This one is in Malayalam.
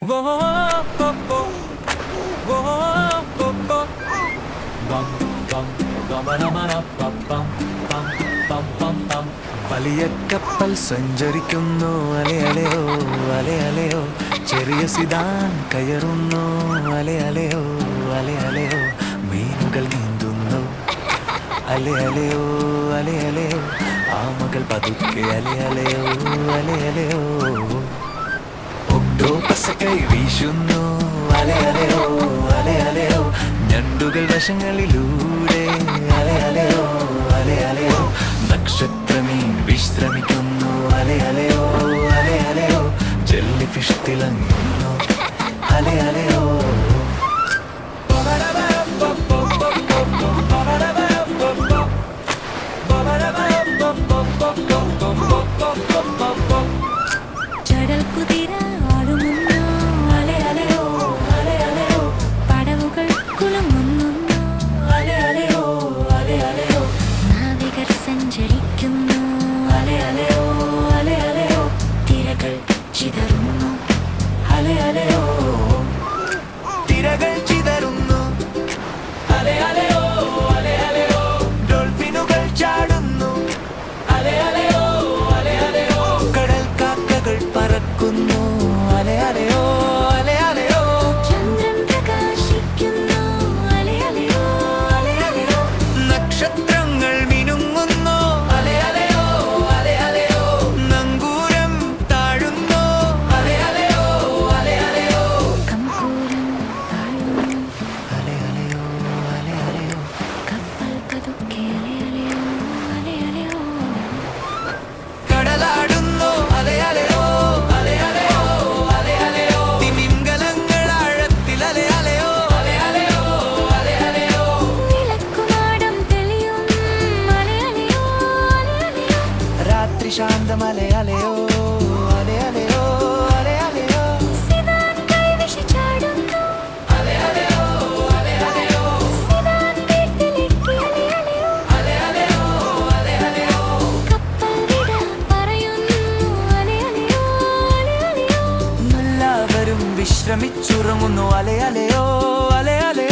വലിയ കപ്പൽ സഞ്ചരിക്കുന്നു, അലയലയോ അലയലയോ. ചെറിയ സിതാൻ കയറുന്നു, അലയലയോ അലയലയോ. മീനുകൾ നീന്തുന്നു, അലയലയോ അലയലയോ. ആമകൾ പതുക്കെ അലയലയോ അലയലയോ. ഒക്ടോപസ് കൈ വീശുന്നു, അലയലയോ അലയലയോ. ഞണ്ടുകൾ വശങ്ങളിലൂടെ അലയലയോ അലയലയോ. നക്ഷത്രമീൻ വിശ്രമിക്കുന്നു, അലയലയോ അലയലയോ. Jelly fish തിളങ്ങുന്നു, അലയലയോ. ചടൽ കുതിര ആടുന്നു, അലയലയോ അലയലയോ. പടവുകൾ കുലുങ്ങുന്നു, അലയലയോ അലയലയോ. നാവികർ സഞ്ചരിക്കുന്നു, അലയലയോ അലയലയോ. തിരകൾ ചിതറുന്നു, അലയലയോ. തിരകൾ ചിതറുന്നു, അലയലയോ അലയലയോ. ഡോൾഫിനുകൾ ചാടുന്നു, അലയലയോ അലയലയോ. കടൽ കാക്കകൾ പറക്കുന്നു, അലയലയോ അലയലയോ. ചന്ദ്രൻ പ്രകാശിക്കുന്നു, അലയലയോ അലയലയോ. നക്ഷത്രങ്ങൾ മിനുങ്ങുന്നു, അലയലയോ അലയലയോ. നങ്കൂരം താഴുന്നു, അലയലയോ അലയലയോ. കമ്പൂരം താഴുന്നു, അലയലയോ അലയലയോ. കപ്പൽ പതുക്കെ അലയലയോ അലയലയോ. കടലാടുന്നു, അലയലയോ അലയലയോ അലയലയോ. തിമിംഗലങ്ങൾ ആഴത്തിൽ, അലയലയോ അലയലയോ അലയലയോ. വിളക്കുമാടം തെളിയും, അലയലയോ അലയലയോ. രാത്രി ശാന്തം, അലയലയോ അലയലയോ അലയലയോ. സിതാൻ കൈവീശി ചാടുന്നു, അലയലയോ അലയലയോ സിതാൻ വീട്ടിലേക്ക് അലയലയോ അലയലയോ അലയലയോ. കപ്പൽ വിട പറയുന്നു, അലയലയോ അലയലയോ. എല്ലാവരും വിശ്രമിച്ചുറങ്ങുന്നു, അലയലയോ അലയലയോ.